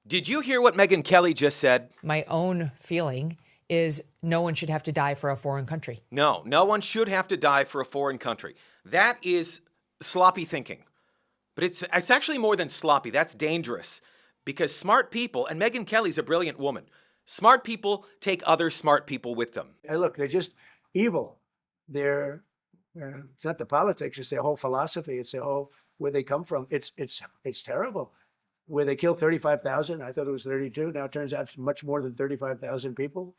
Did you hear what Megyn Kelly just said? My own feeling is no one should have to die for a foreign country. No one should have to die for a foreign country. That is sloppy thinking. But it's actually more than sloppy. That's dangerous. Because smart people, and Megyn Kelly's a brilliant woman, smart people take other smart people with them. Hey, look, they're just evil. It's not the politics, it's their whole philosophy. It's their whole, where they come from. It's terrible. Where they killed 35,000, I thought it was 32. Now it turns out it's much more than 35,000 people.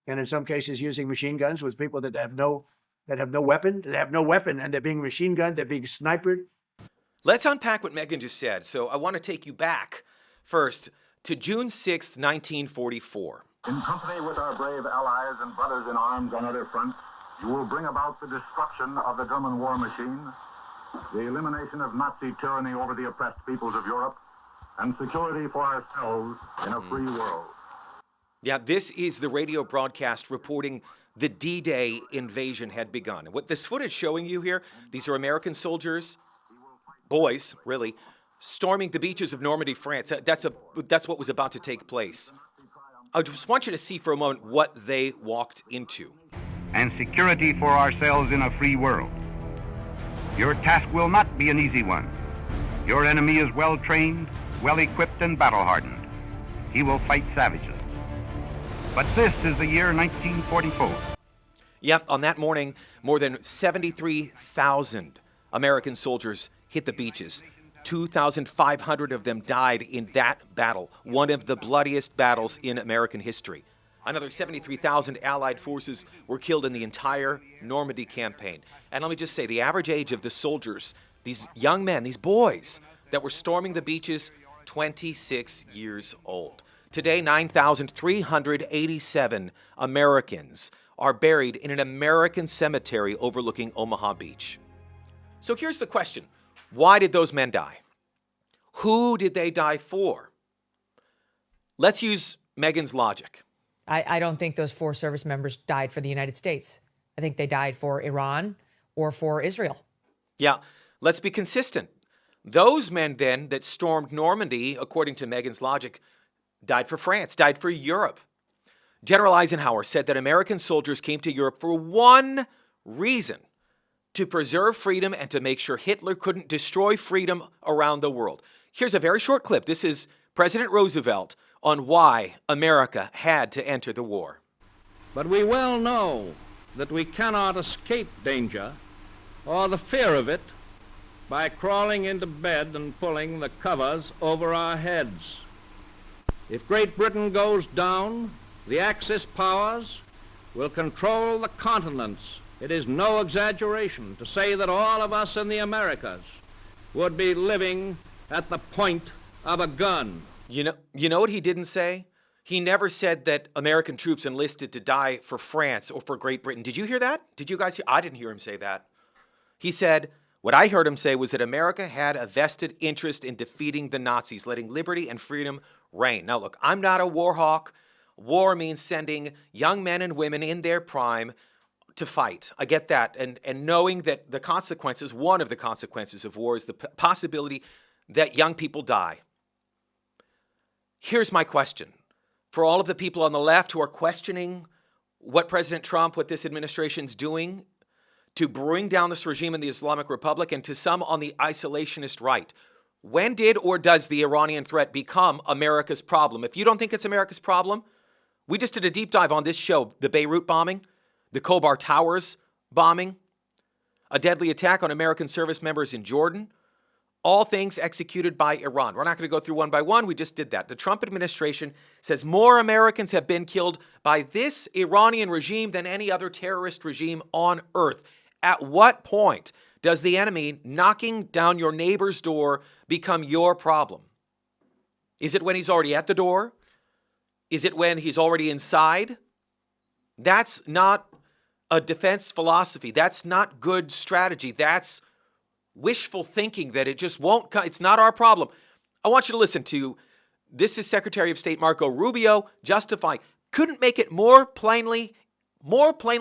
And in some cases using machine guns with people that have no weapon, and they're being machine gunned, they're being sniped. Let's unpack what Megyn just said. So I want to take you back first to June 6th, 1944. In company with our brave allies and brothers in arms on other fronts, you will bring about the destruction of the German war machine, the elimination of Nazi tyranny over the oppressed peoples of Europe, and security for ourselves in a free world. Yeah, this is the radio broadcast reporting the D-Day invasion had begun. What this footage showing you here, these are American soldiers, boys, really, storming the beaches of Normandy, France. That's what was about to take place. I just want you to see for a moment what they walked into. And security for ourselves in a free world. Your task will not be an easy one. Your enemy is well-trained, well-equipped, and battle-hardened. He will fight savagely. But this is the year 1944. Yep, on that morning, more than 73,000 American soldiers hit the beaches. 2,500 of them died in that battle, one of the bloodiest battles in American history. Another 73,000 Allied forces were killed in the entire Normandy campaign. And let me just say, the average age of the soldiers, these young men, these boys that were storming the beaches, 26 years old. Today, 9,387 Americans are buried in an American cemetery overlooking Omaha Beach. So here's the question. Why did those men die? Who did they die for? Let's use Megyn's logic. I don't think those 4 service members died for the United States. I think they died for Iran or for Israel. Yeah, let's be consistent. Those men then that stormed Normandy, according to Megyn's logic, died for France, died for Europe. General Eisenhower said that American soldiers came to Europe for one reason: to preserve freedom and to make sure Hitler couldn't destroy freedom around the world. Here's a very short clip. This is President Roosevelt on why America had to enter the war. But we well know that we cannot escape danger or the fear of it by crawling into bed and pulling the covers over our heads. If Great Britain goes down, the Axis powers will control the continents. It is no exaggeration to say that all of us in the Americas would be living at the point of a gun. You know what he didn't say? He never said that American troops enlisted to die for France or for Great Britain. Did you hear that? Did you guys hear? I didn't hear him say that. He said, what I heard him say was that America had a vested interest in defeating the Nazis, letting liberty and freedom reign. Now look, I'm not a war hawk. War means sending young men and women in their prime to fight. I get that. And knowing that the consequences, one of the consequences of war is the possibility that young people die. Here's my question. For all of the people on the left who are questioning what President Trump, what this administration's doing to bring down this regime in the Islamic Republic, and to some on the isolationist right, when did or does the Iranian threat become America's problem? If you don't think it's America's problem, we just did a deep dive on this show, the Beirut bombing, the Khobar Towers bombing, a deadly attack on American service members in Jordan, all things executed by Iran. We're not going to go through one by one. We just did that. The Trump administration says more Americans have been killed by this Iranian regime than any other terrorist regime on earth. At what point does the enemy knocking down your neighbor's door become your problem? Is it when he's already at the door? Is it when he's already inside? That's not a defense philosophy. That's not good strategy. That's wishful thinking that it just won't come. It's not our problem. I want you to listen to, this is Secretary of State Marco Rubio justifying, couldn't make it more plainly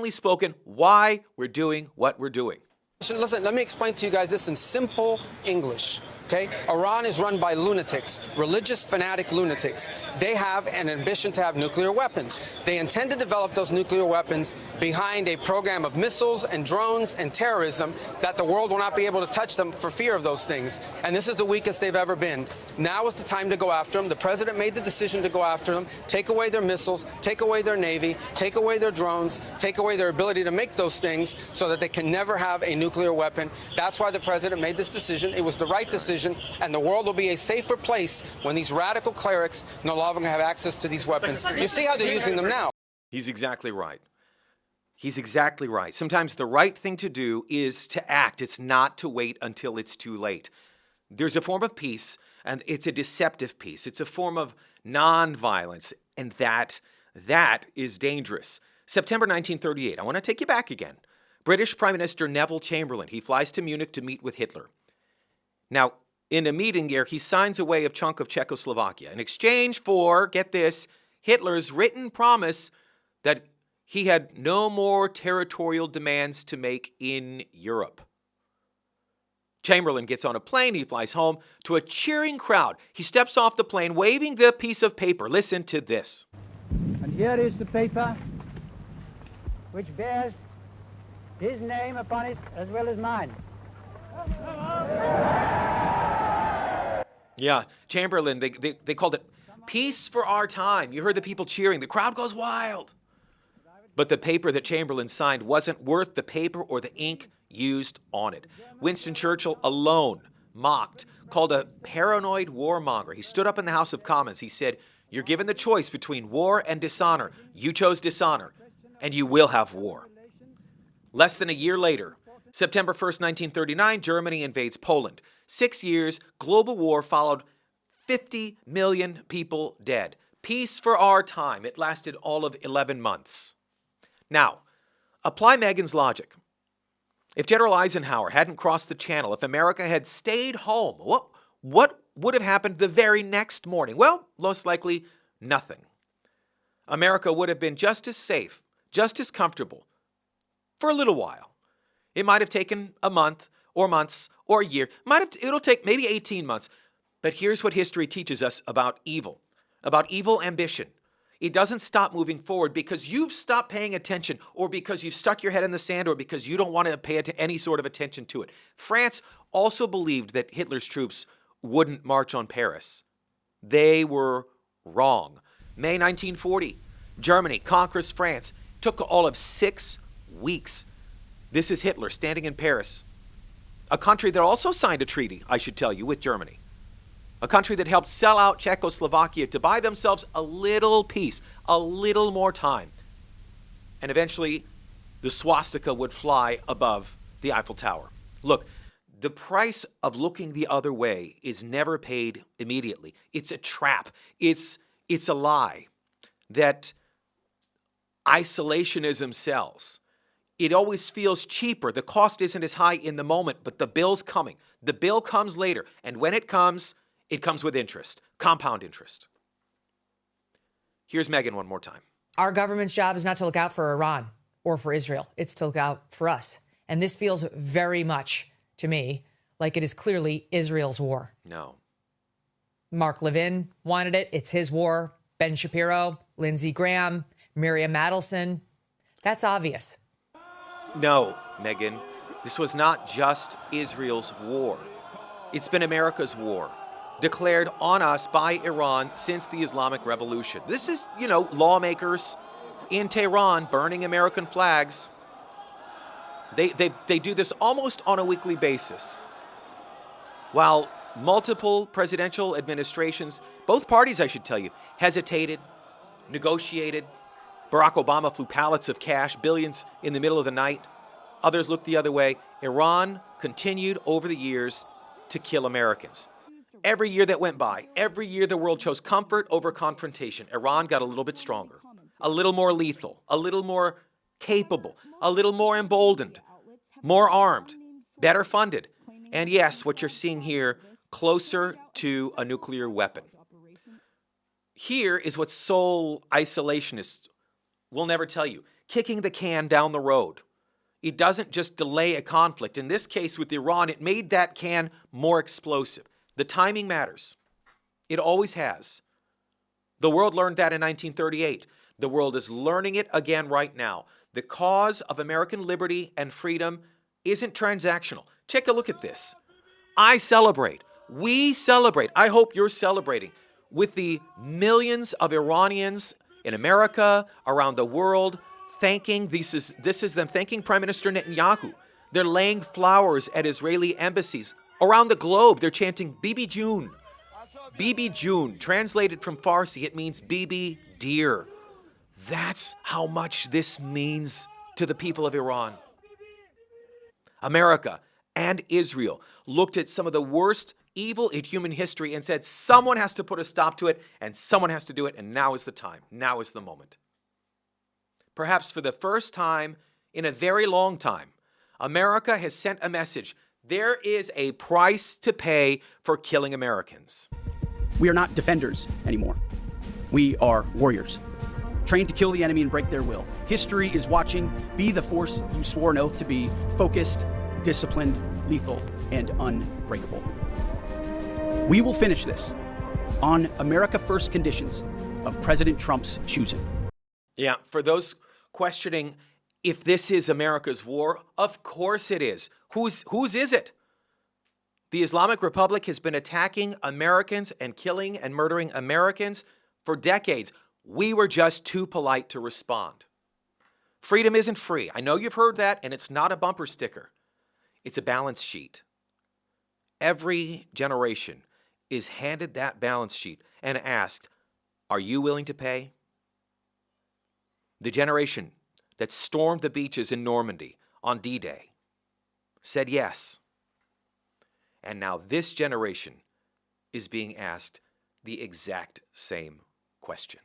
spoken why we're doing what we're doing. Listen, let me explain to you guys this in simple English, okay? Iran is run by lunatics, religious fanatic lunatics. They have an ambition to have nuclear weapons. They intend to develop those nuclear weapons behind a program of missiles and drones and terrorism that the world will not be able to touch them for fear of those things. And this is the weakest they've ever been. Now is the time to go after them. The president made the decision to go after them, take away their missiles, take away their navy, take away their drones, take away their ability to make those things so that they can never have a nuclear weapon. That's why the president made this decision. It was the right decision, and the world will be a safer place when these radical clerics no longer have access to these weapons. You see how they're using them now. He's exactly right. He's exactly right. Sometimes the right thing to do is to act. It's not to wait until it's too late. There's a form of peace, and it's a deceptive peace. It's a form of nonviolence, and that is dangerous. September 1938. I want to take you back again. British Prime Minister Neville Chamberlain, he flies to Munich to meet with Hitler. Now, in a meeting there, he signs away a chunk of Czechoslovakia in exchange for, get this, Hitler's written promise that he had no more territorial demands to make in Europe. Chamberlain gets on a plane, he flies home to a cheering crowd. He steps off the plane waving the piece of paper. Listen to this. And here is the paper which bears his name upon it as well as mine. Yeah, Chamberlain, they called it Peace for Our Time. You heard the people cheering. The crowd goes wild. But the paper that Chamberlain signed wasn't worth the paper or the ink used on it. Winston Churchill alone mocked, called a paranoid warmonger. He stood up in the House of Commons. He said, "You're given the choice between war and dishonor. You chose dishonor, and you will have war." Less than a year later, September 1st, 1939, Germany invades Poland. 6 years, global war followed, 50 million people dead. Peace for our time. It lasted all of 11 months. Now, apply Megyn's logic. If General Eisenhower hadn't crossed the channel, if America had stayed home, what would have happened the very next morning? Well, most likely nothing. America would have been just as safe, just as comfortable, for a little while. It might have taken a month or months or a year. It'll take maybe 18 months. But here's what history teaches us about evil ambition. It doesn't stop moving forward because you've stopped paying attention, or because you've stuck your head in the sand, or because you don't want to pay any sort of attention to it. France also believed that Hitler's troops wouldn't march on Paris. They were wrong. May 1940, Germany conquers France. Took all of 6 weeks. This is Hitler standing in Paris, a country that also signed a treaty, I should tell you, with Germany. A country that helped sell out Czechoslovakia to buy themselves a little peace, a little more time. And eventually, the swastika would fly above the Eiffel Tower. Look, the price of looking the other way is never paid immediately. It's a trap. It's a lie that isolationism sells. It always feels cheaper. The cost isn't as high in the moment, but the bill's coming. The bill comes later. And when it comes with interest, compound interest. Here's Megyn one more time. Our government's job is not to look out for Iran or for Israel. It's to look out for us. And this feels very much, to me, like it is clearly Israel's war. No. Mark Levin wanted it. It's his war. Ben Shapiro, Lindsey Graham, Miriam Adelson. That's obvious. No, Megyn. This was not just Israel's war. It's been America's war, declared on us by Iran since the Islamic Revolution. This is, lawmakers in Tehran burning American flags. They do this almost on a weekly basis. While multiple presidential administrations, both parties, I should tell you, hesitated, negotiated. Barack Obama flew pallets of cash, billions in the middle of the night. Others looked the other way. Iran continued over the years to kill Americans. Every year that went by, every year the world chose comfort over confrontation. Iran got a little bit stronger, a little more lethal, a little more capable, a little more emboldened, more armed, better funded. And yes, what you're seeing here, closer to a nuclear weapon. Here is what sole isolationists will never tell you. Kicking the can down the road. It doesn't just delay a conflict. In this case with Iran, it made that can more explosive. The timing matters. It always has. The world learned that in 1938. The world is learning it again right now. The cause of American liberty and freedom isn't transactional. Take a look at this. I celebrate. We celebrate. I hope you're celebrating with the millions of Iranians in America, around the world, thanking, this is them thanking Prime Minister Netanyahu. They're laying flowers at Israeli embassies around the globe. They're chanting Bibi June. Bibi June, translated from Farsi, it means Bibi dear. That's how much this means to the people of Iran. America and Israel looked at some of the worst evil in human history and said, someone has to put a stop to it, and someone has to do it, and now is the time. Now is the moment. Perhaps for the first time in a very long time, America has sent a message. There is a price to pay for killing Americans. We are not defenders anymore. We are warriors, trained to kill the enemy and break their will. History is watching. Be the force you swore an oath to be: focused, disciplined, lethal, and unbreakable. We will finish this on America First conditions of President Trump's choosing. Yeah, for those questioning if this is America's war, of course it is. Whose is it? The Islamic Republic has been attacking Americans and killing and murdering Americans for decades. We were just too polite to respond. Freedom isn't free. I know you've heard that, and it's not a bumper sticker. It's a balance sheet. Every generation is handed that balance sheet and asked, are you willing to pay? The generation that stormed the beaches in Normandy on D-Day said yes. And now this generation is being asked the exact same question.